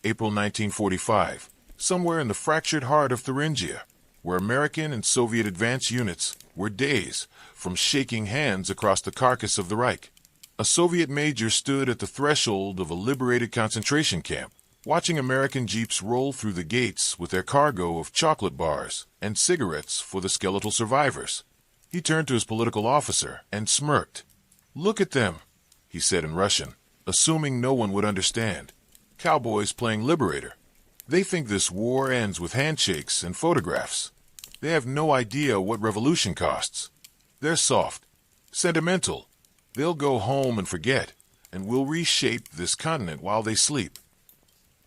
April 1945, somewhere in the fractured heart of Thuringia, where American and Soviet advance units were days from shaking hands across the carcass of the Reich. A Soviet major stood at the threshold of a liberated concentration camp, watching American jeeps roll through the gates with their cargo of chocolate bars and cigarettes for the skeletal survivors. He turned to his political officer and smirked. "Look at them," he said in Russian, assuming no one would understand. "Cowboys playing liberator. They think this war ends with handshakes and photographs. They have no idea what revolution costs. They're soft, sentimental. They'll go home and forget, and we'll reshape this continent while they sleep."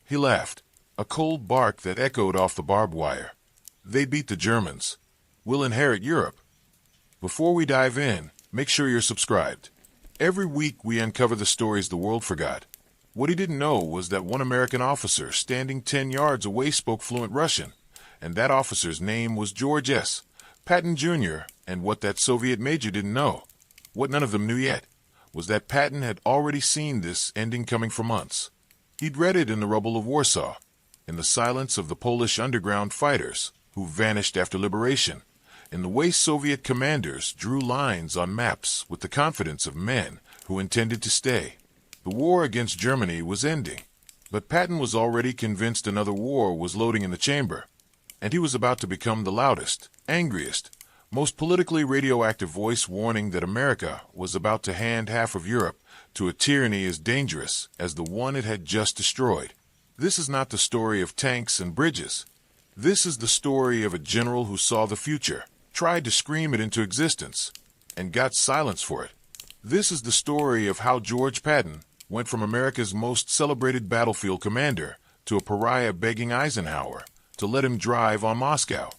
He laughed, a cold bark that echoed off the barbed wire. "They beat the Germans. We'll inherit Europe." Before we dive in, make sure you're subscribed. Every week we uncover the stories the world forgot. What he didn't know was that one American officer standing 10 yards away spoke fluent Russian, and that officer's name was George S. Patton, Jr., and what that Soviet major didn't know, what none of them knew yet, was that Patton had already seen this ending coming for months. He'd read it in the rubble of Warsaw, in the silence of the Polish underground fighters who vanished after liberation, in the way Soviet commanders drew lines on maps with the confidence of men who intended to stay. The war against Germany was ending, but Patton was already convinced another war was loading in the chamber, and he was about to become the loudest, angriest, most politically radioactive voice warning that America was about to hand half of Europe to a tyranny as dangerous as the one it had just destroyed. This is not the story of tanks and bridges. This is the story of a general who saw the future, tried to scream it into existence, and got silence for it. This is the story of how George Patton went from America's most celebrated battlefield commander to a pariah begging Eisenhower to let him drive on Moscow.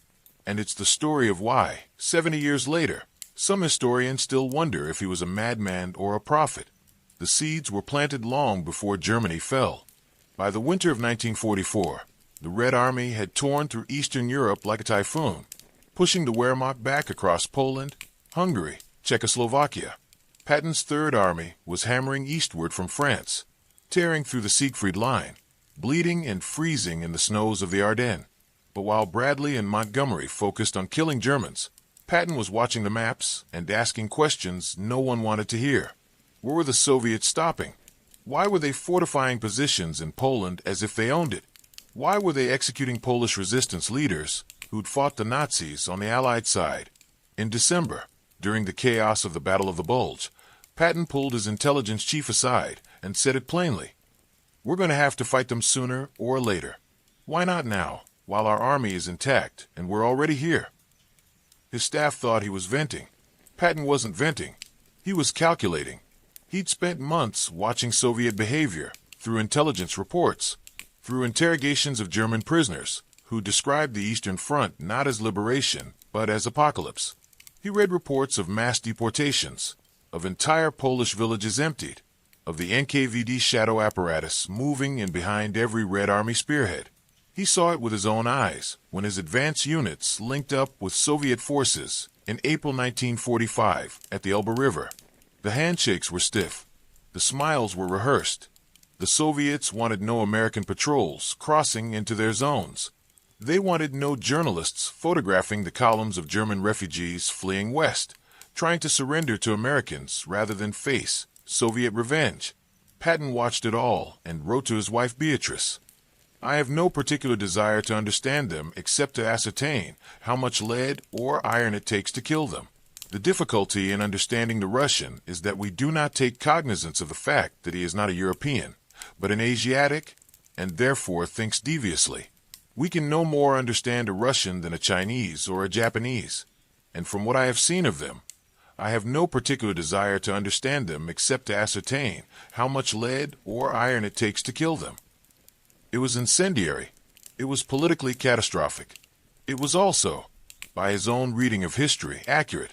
And it's the story of why, 70 years later, some historians still wonder if he was a madman or a prophet. The seeds were planted long before Germany fell. By the winter of 1944, the Red Army had torn through Eastern Europe like a typhoon, pushing the Wehrmacht back across Poland, Hungary, Czechoslovakia. Patton's Third Army was hammering eastward from France, tearing through the Siegfried Line, bleeding and freezing in the snows of the Ardennes. But while Bradley and Montgomery focused on killing Germans, Patton was watching the maps and asking questions no one wanted to hear. Where were the Soviets stopping? Why were they fortifying positions in Poland as if they owned it? Why were they executing Polish resistance leaders who'd fought the Nazis on the Allied side? In December, during the chaos of the Battle of the Bulge, Patton pulled his intelligence chief aside and said it plainly. "We're going to have to fight them sooner or later. Why not now, while our army is intact and we're already here?" His staff thought he was venting. Patton wasn't venting. He was calculating. He'd spent months watching Soviet behavior through intelligence reports, through interrogations of German prisoners who described the Eastern Front not as liberation, but as apocalypse. He read reports of mass deportations, of entire Polish villages emptied, of the NKVD shadow apparatus moving in behind every Red Army spearhead. He saw it with his own eyes when his advance units linked up with Soviet forces in April 1945 at the Elbe River. The handshakes were stiff. The smiles were rehearsed. The Soviets wanted no American patrols crossing into their zones. They wanted no journalists photographing the columns of German refugees fleeing west, trying to surrender to Americans rather than face Soviet revenge. Patton watched it all and wrote to his wife Beatrice, "I have no particular desire to understand them except to ascertain how much lead or iron it takes to kill them. The difficulty in understanding the Russian is that we do not take cognizance of the fact that he is not a European, but an Asiatic, and therefore thinks deviously. We can no more understand a Russian than a Chinese or a Japanese, and from what I have seen of them, I have no particular desire to understand them except to ascertain how much lead or iron it takes to kill them." It was incendiary. It was politically catastrophic. It was also, by his own reading of history, accurate.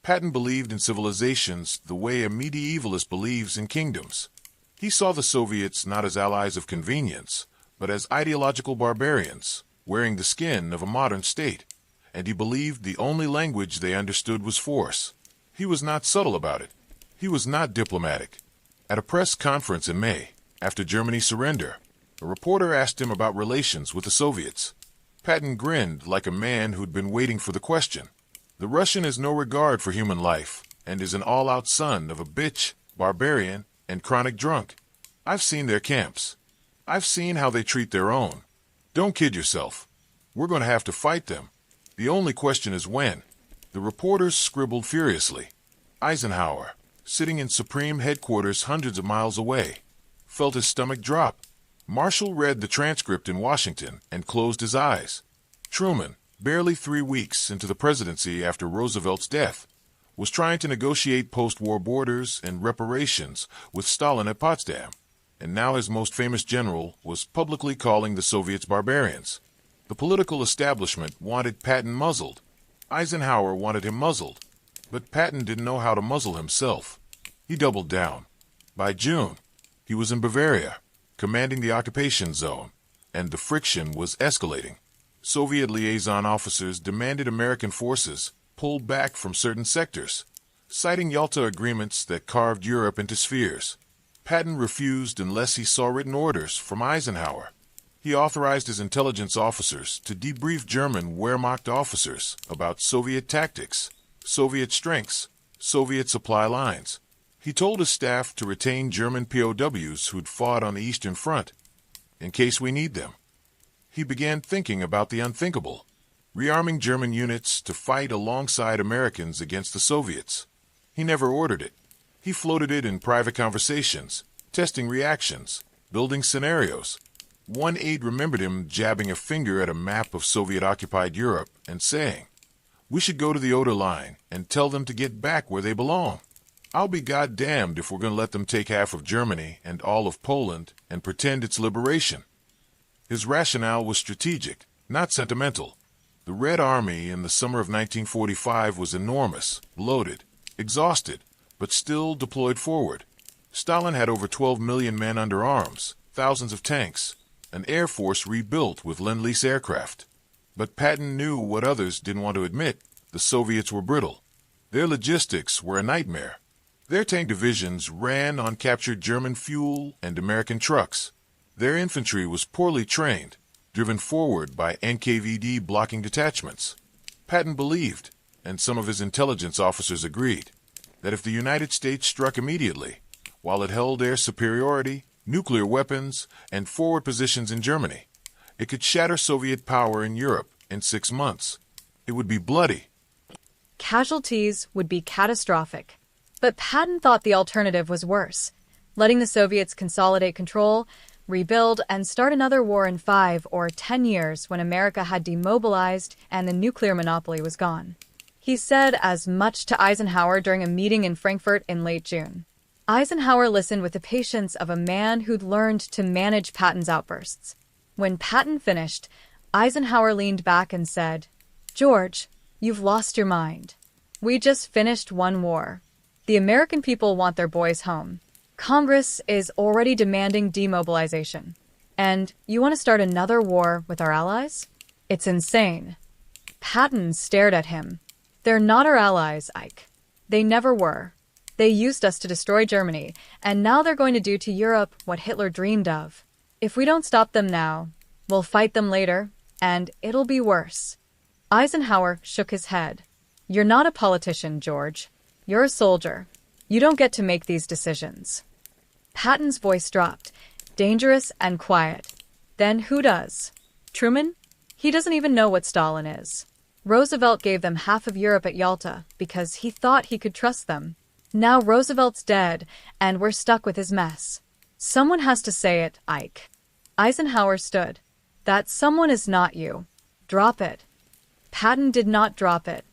Patton believed in civilizations the way a medievalist believes in kingdoms. He saw the Soviets not as allies of convenience, but as ideological barbarians, wearing the skin of a modern state, and he believed the only language they understood was force. He was not subtle about it. He was not diplomatic. At a press conference in May, after Germany's surrender, A reporter asked him about relations with the Soviets. Patton grinned like a man who'd been waiting for the question. The Russian has no regard for human life and is an all-out son of a bitch, barbarian, and chronic drunk. I've seen their camps. I've seen how they treat their own. Don't kid yourself. We're going to have to fight them. The only question is when. The reporters scribbled furiously. Eisenhower, sitting in Supreme headquarters hundreds of miles away, felt his stomach drop. Marshall read the transcript in Washington and closed his eyes. Truman, barely 3 weeks into the presidency after Roosevelt's death, was trying to negotiate post-war borders and reparations with Stalin at Potsdam, and now his most famous general was publicly calling the Soviets barbarians. The political establishment wanted Patton muzzled. Eisenhower wanted him muzzled, but Patton didn't know how to muzzle himself. He doubled down. By June, he was in Bavaria, commanding the occupation zone, and the friction was escalating. Soviet liaison officers demanded American forces pull back from certain sectors, citing Yalta agreements that carved Europe into spheres. Patton refused unless he saw written orders from Eisenhower. He authorized his intelligence officers to debrief German Wehrmacht officers about Soviet tactics, Soviet strengths, Soviet supply lines. He told his staff to retain German POWs who'd fought on the Eastern Front, in case we need them. He began thinking about the unthinkable, rearming German units to fight alongside Americans against the Soviets. He never ordered it. He floated it in private conversations, testing reactions, building scenarios. One aide remembered him jabbing a finger at a map of Soviet-occupied Europe and saying, "We should go to the Oder line and tell them to get back where they belong. I'll be goddamned if we're going to let them take half of Germany and all of Poland and pretend it's liberation." His rationale was strategic, not sentimental. The Red Army in the summer of 1945 was enormous, bloated, exhausted, but still deployed forward. Stalin had over 12 million men under arms, thousands of tanks, an air force rebuilt with Lend-Lease aircraft. But Patton knew what others didn't want to admit: the Soviets were brittle. Their logistics were a nightmare. Their tank divisions ran on captured German fuel and American trucks. Their infantry was poorly trained, driven forward by NKVD blocking detachments. Patton believed, and some of his intelligence officers agreed, that if the United States struck immediately, while it held air superiority, nuclear weapons, and forward positions in Germany, it could shatter Soviet power in Europe in 6 months. It would be bloody. Casualties would be catastrophic. But Patton thought the alternative was worse, letting the Soviets consolidate control, rebuild, and start another war in 5 or 10 years when America had demobilized and the nuclear monopoly was gone. He said as much to Eisenhower during a meeting in Frankfurt in late June. Eisenhower listened with the patience of a man who'd learned to manage Patton's outbursts. When Patton finished, Eisenhower leaned back and said, "George, you've lost your mind. We just finished one war. The American people want their boys home. Congress is already demanding demobilization. And you want to start another war with our allies? It's insane." Patton stared at him. "They're not our allies, Ike. They never were. They used us to destroy Germany, and now they're going to do to Europe what Hitler dreamed of. If we don't stop them now, we'll fight them later, and it'll be worse." Eisenhower shook his head. "You're not a politician, George. You're a soldier. You don't get to make these decisions." Patton's voice dropped, dangerous and quiet. "Then who does? Truman? He doesn't even know what Stalin is. Roosevelt gave them half of Europe at Yalta because he thought he could trust them. Now Roosevelt's dead, and we're stuck with his mess. Someone has to say it, Ike." Eisenhower stood. "That someone is not you. Drop it." Patton did not drop it.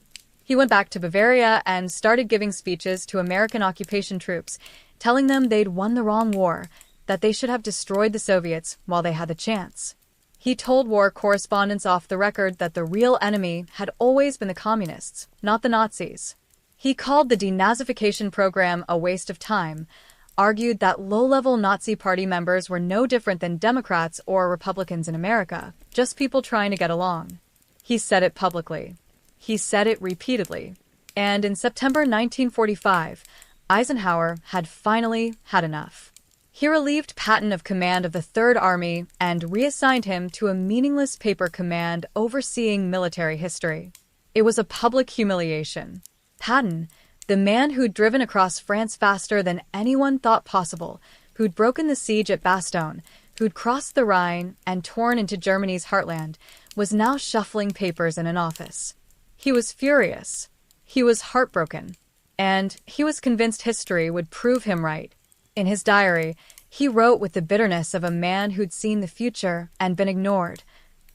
He went back to Bavaria and started giving speeches to American occupation troops, telling them they'd won the wrong war, that they should have destroyed the Soviets while they had the chance. He told war correspondents off the record that the real enemy had always been the communists, not the Nazis. He called the denazification program a waste of time, argued that low-level Nazi party members were no different than Democrats or Republicans in America, just people trying to get along. He said it publicly. He said it repeatedly. And in September 1945, Eisenhower had finally had enough. He relieved Patton of command of the Third Army and reassigned him to a meaningless paper command overseeing military history. It was a public humiliation. Patton, the man who'd driven across France faster than anyone thought possible, who'd broken the siege at Bastogne, who'd crossed the Rhine and torn into Germany's heartland, was now shuffling papers in an office. He was furious. He was heartbroken. And he was convinced history would prove him right. In his diary, he wrote with the bitterness of a man who'd seen the future and been ignored.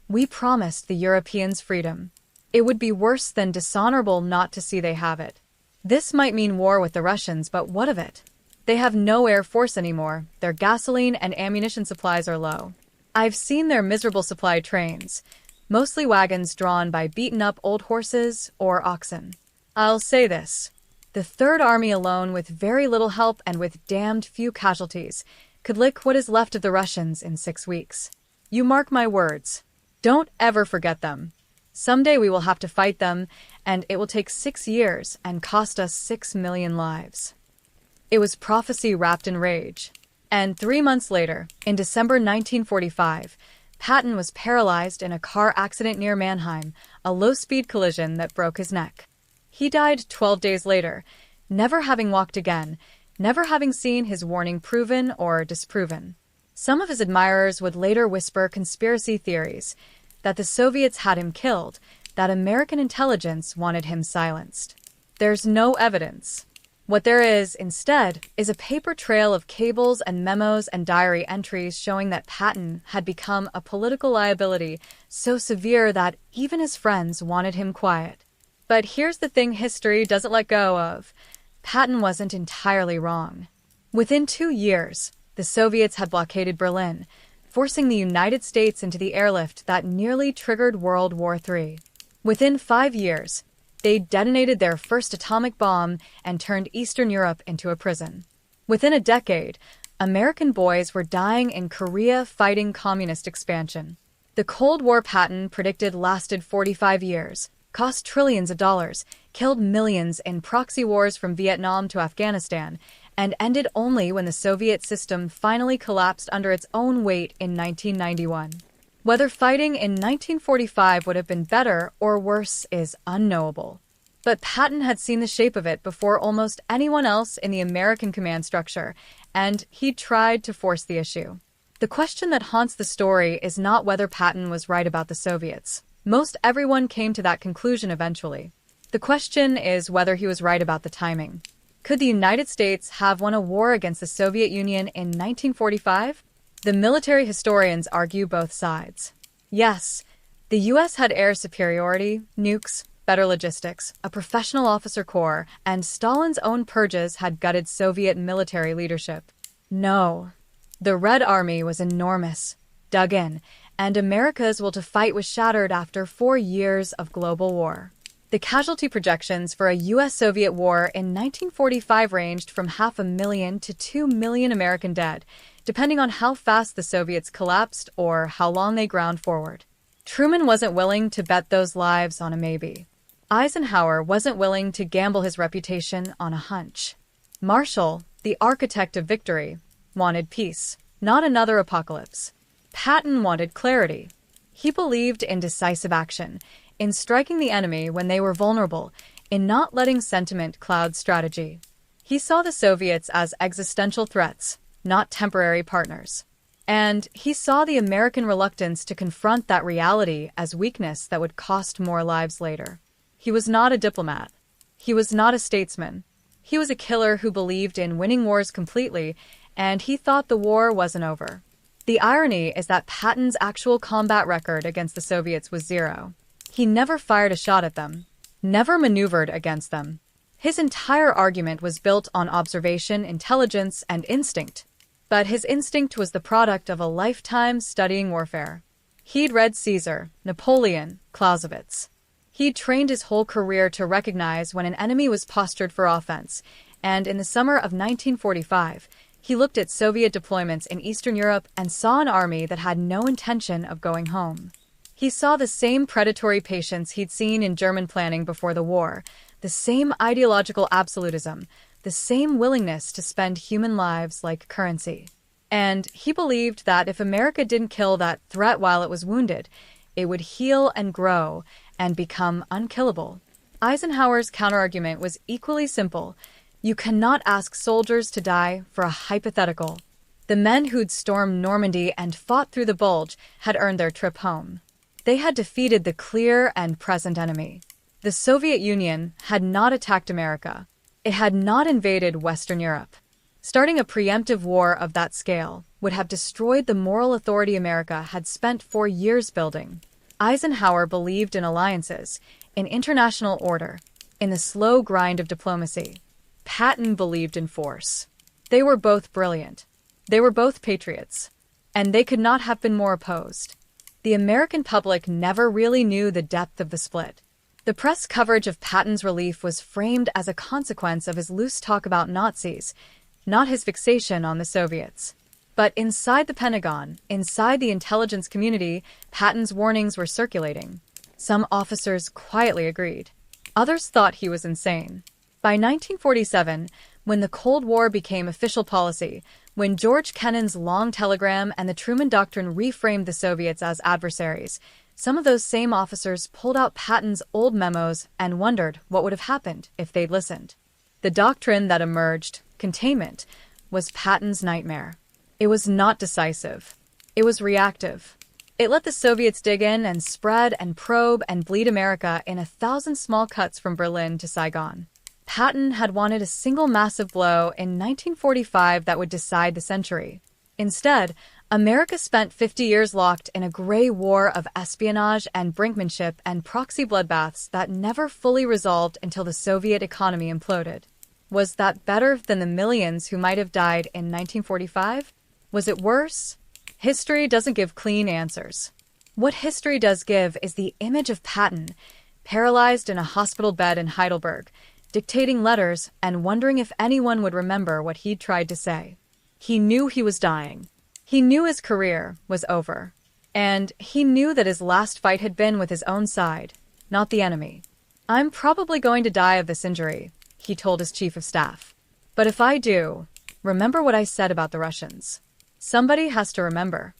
"We promised the Europeans freedom. It would be worse than dishonorable not to see they have it. This might mean war with the Russians, but what of it? They have no air force anymore. Their gasoline and ammunition supplies are low. I've seen their miserable supply trains, mostly wagons drawn by beaten-up old horses or oxen. I'll say this. The Third Army alone, with very little help and with damned few casualties, could lick what is left of the Russians in 6 weeks. You mark my words. Don't ever forget them. Someday we will have to fight them, and it will take 6 years and cost us 6 million lives." It was prophecy wrapped in rage. And 3 months later, in December 1945, Patton was paralyzed in a car accident near Mannheim, a low-speed collision that broke his neck. He died 12 days later, never having walked again, never having seen his warning proven or disproven. Some of his admirers would later whisper conspiracy theories, that the Soviets had him killed, that American intelligence wanted him silenced. There's no evidence. What there is, instead, is a paper trail of cables and memos and diary entries showing that Patton had become a political liability so severe that even his friends wanted him quiet. But here's the thing history doesn't let go of. Patton wasn't entirely wrong. Within 2 years, the Soviets had blockaded Berlin, forcing the United States into the airlift that nearly triggered World War III. Within 5 years, they detonated their first atomic bomb and turned Eastern Europe into a prison. Within a decade, American boys were dying in Korea fighting communist expansion. The Cold War Patton predicted lasted 45 years, cost trillions of dollars, killed millions in proxy wars from Vietnam to Afghanistan, and ended only when the Soviet system finally collapsed under its own weight in 1991. Whether fighting in 1945 would have been better or worse is unknowable. But Patton had seen the shape of it before almost anyone else in the American command structure, and he tried to force the issue. The question that haunts the story is not whether Patton was right about the Soviets. Most everyone came to that conclusion eventually. The question is whether he was right about the timing. Could the United States have won a war against the Soviet Union in 1945? The military historians argue both sides. Yes, the U.S. had air superiority, nukes, better logistics, a professional officer corps, and Stalin's own purges had gutted Soviet military leadership. No, the Red Army was enormous, dug in, and America's will to fight was shattered after 4 years of global war. The casualty projections for a U.S.-Soviet war in 1945 ranged from 500,000 to 2 million American dead, depending on how fast the Soviets collapsed or how long they ground forward. Truman wasn't willing to bet those lives on a maybe. Eisenhower wasn't willing to gamble his reputation on a hunch. Marshall, the architect of victory, wanted peace, not another apocalypse. Patton wanted clarity. He believed in decisive action, in striking the enemy when they were vulnerable, in not letting sentiment cloud strategy. He saw the Soviets as existential threats, not temporary partners. And he saw the American reluctance to confront that reality as weakness that would cost more lives later. He was not a diplomat. He was not a statesman. He was a killer who believed in winning wars completely, and he thought the war wasn't over. The irony is that Patton's actual combat record against the Soviets was 0. He never fired a shot at them, never maneuvered against them. His entire argument was built on observation, intelligence, and instinct. But his instinct was the product of a lifetime studying warfare. He'd read Caesar, Napoleon, Clausewitz. He'd trained his whole career to recognize when an enemy was postured for offense, and in the summer of 1945, he looked at Soviet deployments in Eastern Europe and saw an army that had no intention of going home. He saw the same predatory patience he'd seen in German planning before the war, the same ideological absolutism, the same willingness to spend human lives like currency. And he believed that if America didn't kill that threat while it was wounded, it would heal and grow and become unkillable. Eisenhower's counterargument was equally simple. You cannot ask soldiers to die for a hypothetical. The men who'd stormed Normandy and fought through the Bulge had earned their trip home. They had defeated the clear and present enemy. The Soviet Union had not attacked America. It had not invaded Western Europe. Starting a preemptive war of that scale would have destroyed the moral authority America had spent 4 years building. Eisenhower believed in alliances, in international order, in the slow grind of diplomacy. Patton believed in force. They were both brilliant. They were both patriots. And they could not have been more opposed. The American public never really knew the depth of the split. The press coverage of Patton's relief was framed as a consequence of his loose talk about Nazis, not his fixation on the Soviets. But inside the Pentagon, inside the intelligence community, Patton's warnings were circulating. Some officers quietly agreed. Others thought he was insane. By 1947, when the Cold War became official policy, when George Kennan's long telegram and the Truman Doctrine reframed the Soviets as adversaries, some of those same officers pulled out Patton's old memos and wondered what would have happened if they'd listened. The doctrine that emerged, containment, was Patton's nightmare. It was not decisive. It was reactive. It let the Soviets dig in and spread and probe and bleed America in 1,000 small cuts from Berlin to Saigon. Patton had wanted a single massive blow in 1945 that would decide the century. Instead, America spent 50 years locked in a gray war of espionage and brinkmanship and proxy bloodbaths that never fully resolved until the Soviet economy imploded. Was that better than the millions who might have died in 1945? Was it worse? History doesn't give clean answers. What history does give is the image of Patton, paralyzed in a hospital bed in Heidelberg, dictating letters and wondering if anyone would remember what he'd tried to say. He knew he was dying. He knew his career was over. And he knew that his last fight had been with his own side, not the enemy. "I'm probably going to die of this injury," he told his chief of staff. "But if I do, remember what I said about the Russians." Somebody has to remember.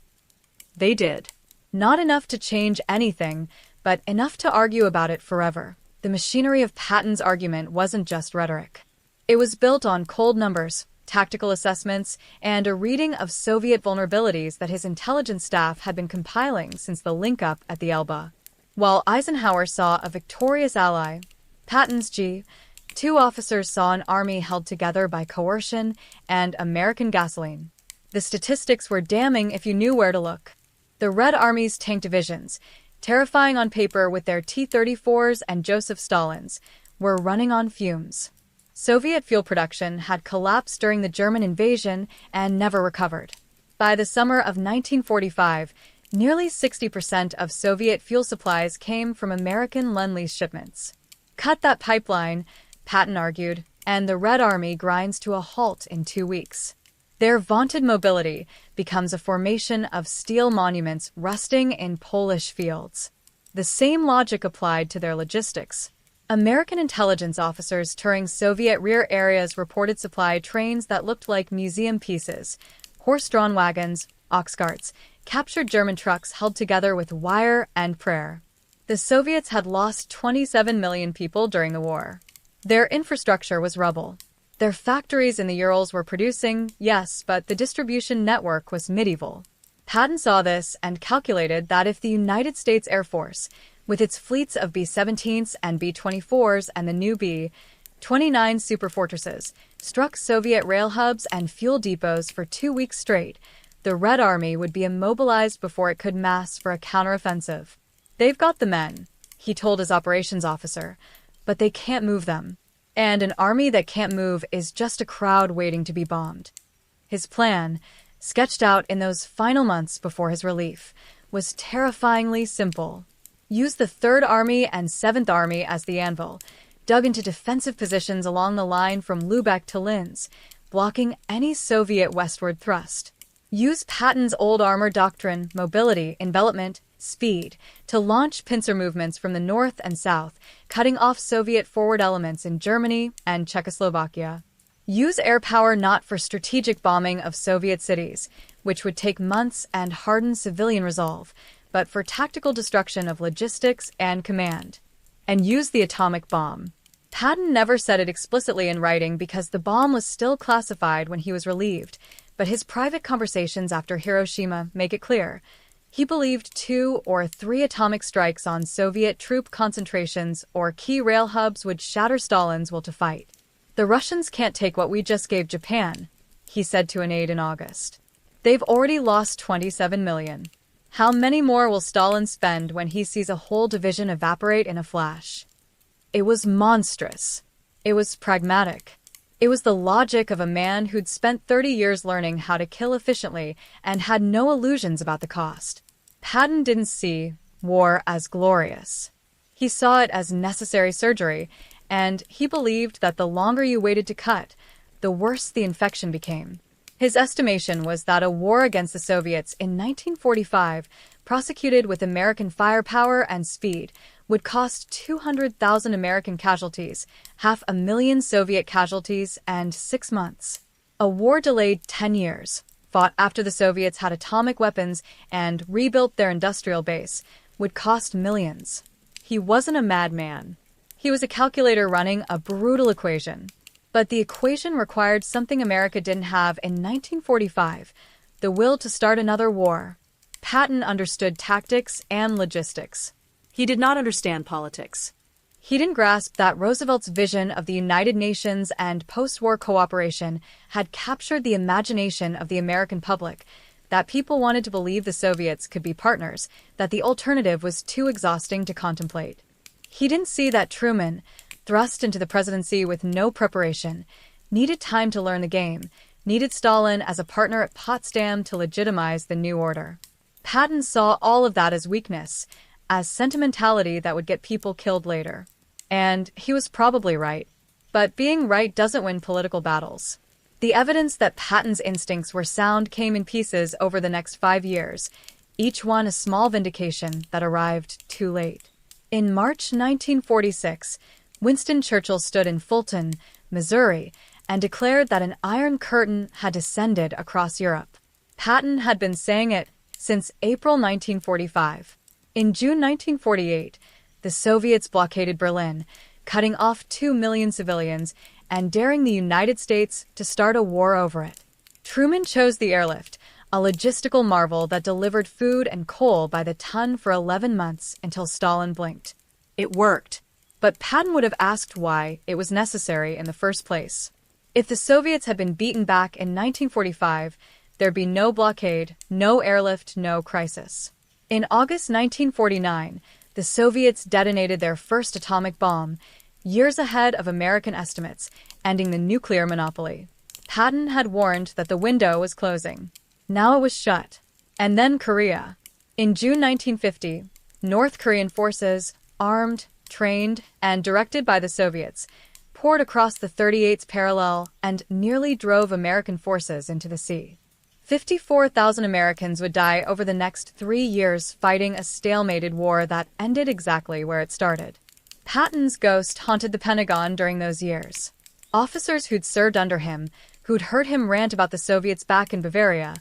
They did. Not enough to change anything, but enough to argue about it forever. The machinery of Patton's argument wasn't just rhetoric. It was built on cold numbers, tactical assessments, and a reading of Soviet vulnerabilities that his intelligence staff had been compiling since the link-up at the Elba. While Eisenhower saw a victorious ally, Patton's two officers saw an army held together by coercion and American gasoline. The statistics were damning if you knew where to look. The Red Army's tank divisions, terrifying on paper with their T-34s and Joseph Stalins, were running on fumes. Soviet fuel production had collapsed during the German invasion and never recovered. By the summer of 1945, nearly 60% of Soviet fuel supplies came from American Lend-Lease shipments. Cut that pipeline, Patton argued, and the Red Army grinds to a halt in 2 weeks. Their vaunted mobility becomes a formation of steel monuments rusting in Polish fields. The same logic applied to their logistics. American intelligence officers touring Soviet rear areas reported supply trains that looked like museum pieces, horse-drawn wagons, ox carts, captured German trucks held together with wire and prayer. The Soviets had lost 27 million people during the war. Their infrastructure was rubble. Their factories in the Urals were producing, yes, but the distribution network was medieval. Patton saw this and calculated that if the United States Air Force, with its fleets of B-17s and B-24s and the new B-29 superfortresses, struck Soviet rail hubs and fuel depots for 2 weeks straight, the Red Army would be immobilized before it could mass for a counteroffensive. "They've got the men," he told his operations officer, "but they can't move them. And an army that can't move is just a crowd waiting to be bombed." His plan, sketched out in those final months before his relief, was terrifyingly simple. Use the 3rd Army and 7th Army as the anvil, dug into defensive positions along the line from Lubeck to Linz, blocking any Soviet westward thrust. Use Patton's old armor doctrine, mobility, envelopment, speed, to launch pincer movements from the north and south, cutting off Soviet forward elements in Germany and Czechoslovakia. Use air power not for strategic bombing of Soviet cities, which would take months and harden civilian resolve, but for tactical destruction of logistics and command. And use the atomic bomb. Patton never said it explicitly in writing because the bomb was still classified when he was relieved, but his private conversations after Hiroshima make it clear. He believed 2 or 3 atomic strikes on Soviet troop concentrations or key rail hubs would shatter Stalin's will to fight. "The Russians can't take what we just gave Japan," he said to an aide in August. "They've already lost 27 million. How many more will Stalin spend when he sees a whole division evaporate in a flash?" It was monstrous. It was pragmatic. It was the logic of a man who'd spent 30 years learning how to kill efficiently and had no illusions about the cost. Patton didn't see war as glorious. He saw it as necessary surgery, and he believed that the longer you waited to cut, the worse the infection became. His estimation was that a war against the Soviets in 1945, prosecuted with American firepower and speed, would cost 200,000 American casualties, 500,000 Soviet casualties, and 6 months. A war delayed 10 years, fought after the Soviets had atomic weapons and rebuilt their industrial base, would cost millions. He wasn't a madman. He was a calculator running a brutal equation. But the equation required something America didn't have in 1945, the will to start another war. Patton understood tactics and logistics. He did not understand politics. He didn't grasp that Roosevelt's vision of the United Nations and post-war cooperation had captured the imagination of the American public, that people wanted to believe the Soviets could be partners, that the alternative was too exhausting to contemplate. He didn't see that Truman, thrust into the presidency with no preparation, needed time to learn the game, needed Stalin as a partner at Potsdam to legitimize the new order. Patton saw all of that as weakness, as sentimentality that would get people killed later. And he was probably right. But being right doesn't win political battles. The evidence that Patton's instincts were sound came in pieces over the next 5 years, each one a small vindication that arrived too late. In March 1946, Winston Churchill stood in Fulton, Missouri, and declared that an Iron Curtain had descended across Europe. Patton had been saying it since April 1945. In June 1948, the Soviets blockaded Berlin, cutting off 2 million civilians and daring the United States to start a war over it. Truman chose the airlift, a logistical marvel that delivered food and coal by the ton for 11 months until Stalin blinked. It worked. But Patton would have asked why it was necessary in the first place. If the Soviets had been beaten back in 1945, there'd be no blockade, no airlift, no crisis. In August 1949, the Soviets detonated their first atomic bomb, years ahead of American estimates, ending the nuclear monopoly. Patton had warned that the window was closing. Now it was shut. And then Korea. In June 1950, North Korean forces, armed, trained, and directed by the Soviets, poured across the 38th parallel and nearly drove American forces into the sea. 54,000 Americans would die over the next 3 years fighting a stalemated war that ended exactly where it started. Patton's ghost haunted the Pentagon during those years. Officers who'd served under him, who'd heard him rant about the Soviets back in Bavaria,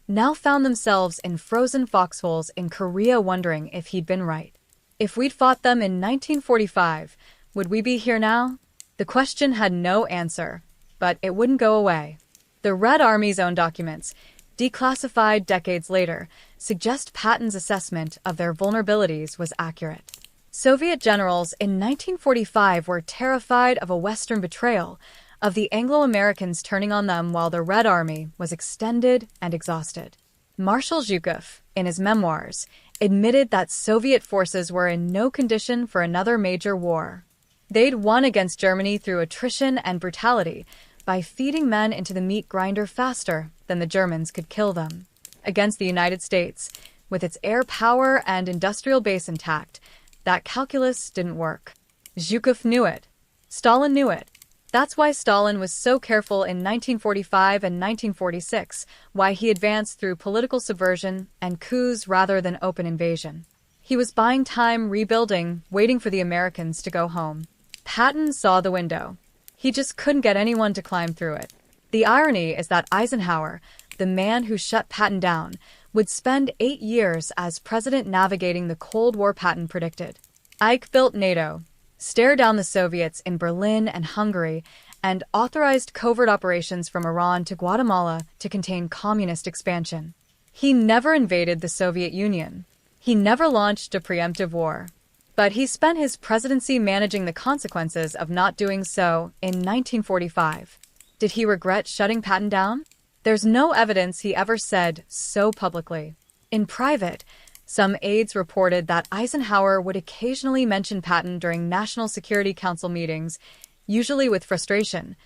now found themselves in frozen foxholes in Korea wondering if he'd been right. If we'd fought them in 1945, would we be here now? The question had no answer, but it wouldn't go away. The Red Army's own documents, declassified decades later, suggest Patton's assessment of their vulnerabilities was accurate. Soviet generals in 1945 were terrified of a Western betrayal, of the Anglo-Americans turning on them while the Red Army was extended and exhausted. Marshal Zhukov, in his memoirs, admitted that Soviet forces were in no condition for another major war. They'd won against Germany through attrition and brutality, by feeding men into the meat grinder faster than the Germans could kill them. Against the United States, with its air power and industrial base intact, that calculus didn't work. Zhukov knew it. Stalin knew it. That's why Stalin was so careful in 1945 and 1946, why he advanced through political subversion and coups rather than open invasion. He was buying time rebuilding, waiting for the Americans to go home. Patton saw the window. He just couldn't get anyone to climb through it. The irony is that Eisenhower, the man who shut Patton down, would spend 8 years as president navigating the Cold War Patton predicted. Ike built NATO, stared down the Soviets in Berlin and Hungary, and authorized covert operations from Iran to Guatemala to contain communist expansion. He never invaded the Soviet Union. He never launched a preemptive war. But he spent his presidency managing the consequences of not doing so in 1945. Did he regret shutting Patton down? There's no evidence he ever said so publicly. In private, some aides reported that Eisenhower would occasionally mention Patton during National Security Council meetings, usually with frustration.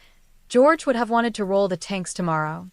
George would have wanted to roll the tanks tomorrow.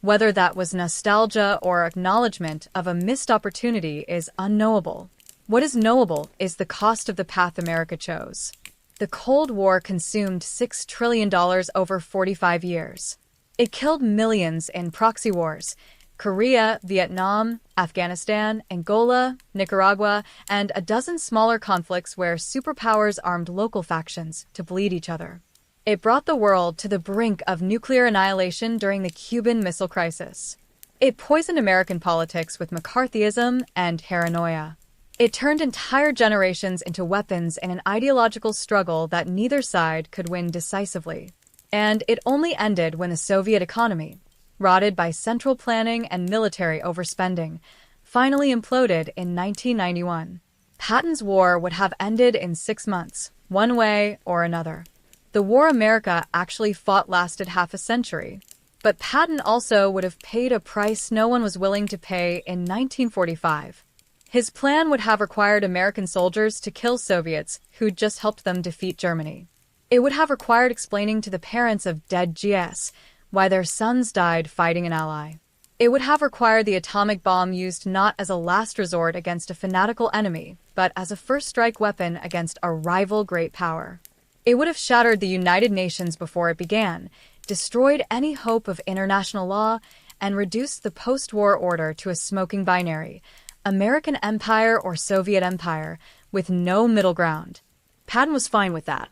Whether that was nostalgia or acknowledgement of a missed opportunity is unknowable. What is knowable is the cost of the path America chose. The Cold War consumed $6 trillion over 45 years. It killed millions in proxy wars: Korea, Vietnam, Afghanistan, Angola, Nicaragua, and a dozen smaller conflicts where superpowers armed local factions to bleed each other. It brought the world to the brink of nuclear annihilation during the Cuban Missile Crisis. It poisoned American politics with McCarthyism and paranoia. It turned entire generations into weapons in an ideological struggle that neither side could win decisively. And it only ended when the Soviet economy, rotted by central planning and military overspending, finally imploded in 1991. Patton's war would have ended in 6 months, one way or another. The war America actually fought lasted half a century. But Patton also would have paid a price no one was willing to pay in 1945. His plan would have required American soldiers to kill Soviets who'd just helped them defeat Germany. It would have required explaining to the parents of dead GS why their sons died fighting an ally. It would have required the atomic bomb used not as a last resort against a fanatical enemy, but as a first strike weapon against a rival great power. It would have shattered the United Nations before it began, destroyed any hope of international law, and reduced the post-war order to a smoking binary: American empire or Soviet empire, with no middle ground. Patton was fine with that.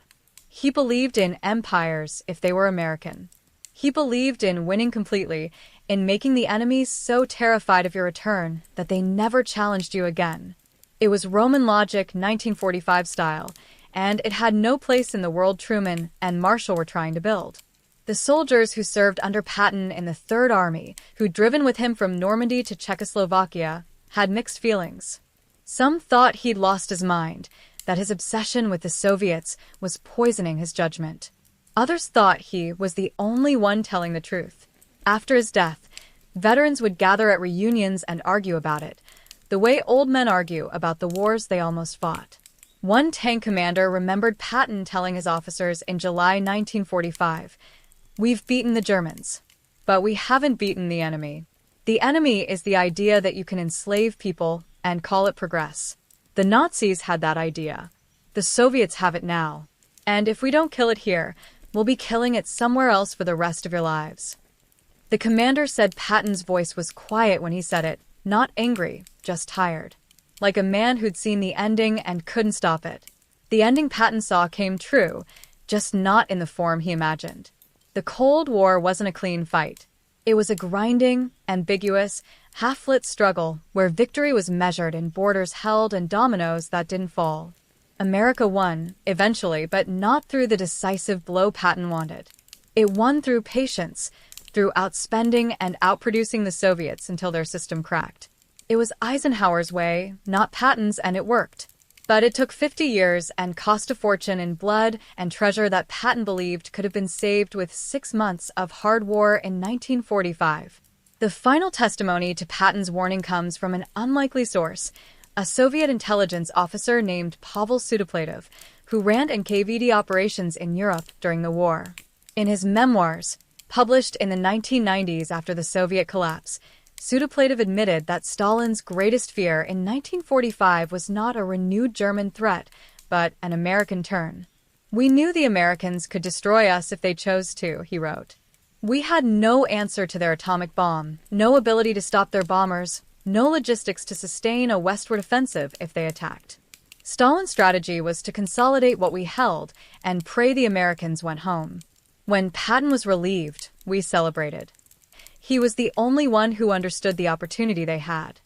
He believed in empires if they were American. He believed in winning completely, in making the enemies so terrified of your return that they never challenged you again. It was Roman logic 1945 style, and it had no place in the world Truman and Marshall were trying to build. The soldiers who served under Patton in the Third Army, who'd driven with him from Normandy to Czechoslovakia, had mixed feelings. Some thought he'd lost his mind, that his obsession with the Soviets was poisoning his judgment. Others thought he was the only one telling the truth. After his death, veterans would gather at reunions and argue about it, the way old men argue about the wars they almost fought. One tank commander remembered Patton telling his officers in July 1945, "We've beaten the Germans, but we haven't beaten the enemy. The enemy is the idea that you can enslave people and call it progress. The Nazis had that idea. The Soviets have it now. And if we don't kill it here, we'll be killing it somewhere else for the rest of your lives." The commander said Patton's voice was quiet when he said it, not angry, just tired. Like a man who'd seen the ending and couldn't stop it. The ending Patton saw came true, just not in the form he imagined. The Cold War wasn't a clean fight. It was a grinding, ambiguous, half-lit struggle where victory was measured in borders held and dominoes that didn't fall. America won, eventually, but not through the decisive blow Patton wanted. It won through patience, through outspending and outproducing the Soviets until their system cracked. It was Eisenhower's way, not Patton's, and it worked. But it took 50 years and cost a fortune in blood and treasure that Patton believed could have been saved with 6 months of hard war in 1945. The final testimony to Patton's warning comes from an unlikely source, a Soviet intelligence officer named Pavel Sudoplatov, who ran NKVD operations in Europe during the war. In his memoirs, published in the 1990s after the Soviet collapse, Sudoplatov admitted that Stalin's greatest fear in 1945 was not a renewed German threat, but an American turn. "We knew the Americans could destroy us if they chose to," he wrote. "We had no answer to their atomic bomb, no ability to stop their bombers, no logistics to sustain a westward offensive if they attacked. Stalin's strategy was to consolidate what we held and pray the Americans went home. When Patton was relieved, we celebrated. He was the only one who understood the opportunity they had.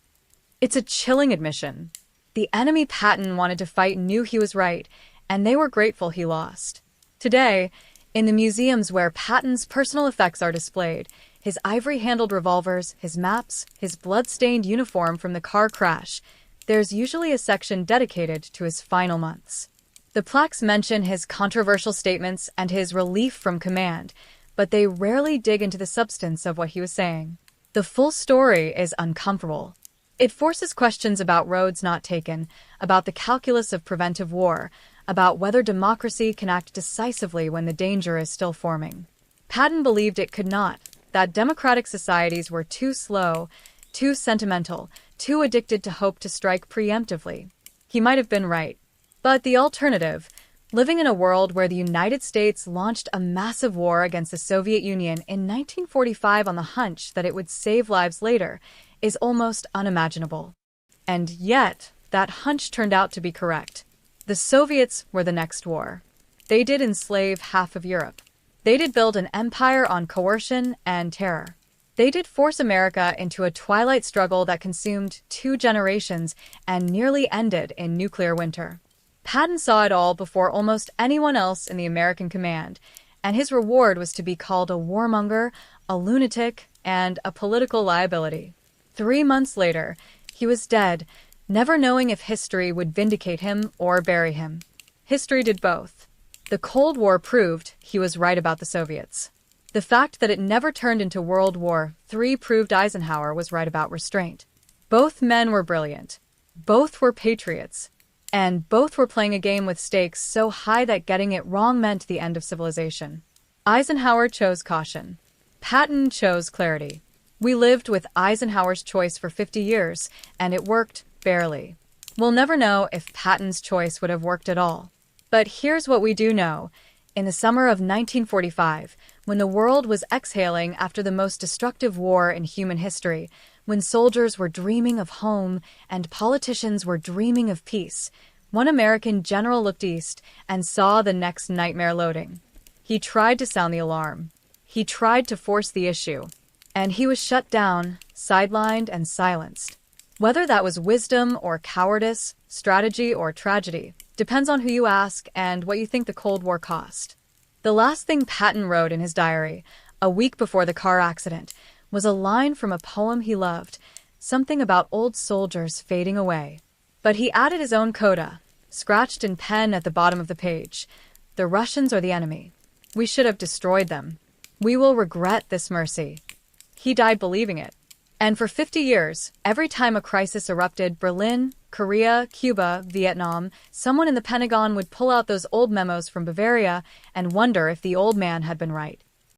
It's a chilling admission. The enemy Patton wanted to fight knew he was right, and they were grateful he lost. Today, in the museums where Patton's personal effects are displayed, his ivory-handled revolvers, his maps, his blood-stained uniform from the car crash, there's usually a section dedicated to his final months. The plaques mention his controversial statements and his relief from command, but they rarely dig into the substance of what he was saying. The full story is uncomfortable. It forces questions about roads not taken, about the calculus of preventive war, about whether democracy can act decisively when the danger is still forming. Patton believed it could not, that democratic societies were too slow, too sentimental, too addicted to hope to strike preemptively. He might have been right. But the alternative, living in a world where the United States launched a massive war against the Soviet Union in 1945 on the hunch that it would save lives later, is almost unimaginable. And yet, that hunch turned out to be correct. The Soviets were the next war. They did enslave half of Europe. They did build an empire on coercion and terror. They did force America into a twilight struggle that consumed 2 generations and nearly ended in nuclear winter. Patton saw it all before almost anyone else in the American command, and his reward was to be called a warmonger, a lunatic, and a political liability. 3 months later, he was dead, never knowing if history would vindicate him or bury him. History did both. The Cold War proved he was right about the Soviets. The fact that it never turned into World War III proved Eisenhower was right about restraint. Both men were brilliant. Both were patriots. And both were playing a game with stakes so high that getting it wrong meant the end of civilization. Eisenhower chose caution. Patton chose clarity. We lived with Eisenhower's choice for 50 years, and it worked barely. We'll never know if Patton's choice would have worked at all. But here's what we do know. In the summer of 1945, when the world was exhaling after the most destructive war in human history, when soldiers were dreaming of home and politicians were dreaming of peace, one American general looked east and saw the next nightmare loading. He tried to sound the alarm. He tried to force the issue. And he was shut down, sidelined, and silenced. Whether that was wisdom or cowardice, strategy or tragedy, depends on who you ask and what you think the Cold War cost. The last thing Patton wrote in his diary, a week before the car accident, was a line from a poem he loved, something about old soldiers fading away. But he added his own coda, scratched in pen at the bottom of the page. The Russians are the enemy. We should have destroyed them. We will regret this mercy. He died believing it. And for 50 years, every time a crisis erupted, Berlin, Korea, Cuba, Vietnam, someone in the Pentagon would pull out those old memos from Bavaria and wonder if the old man had been right.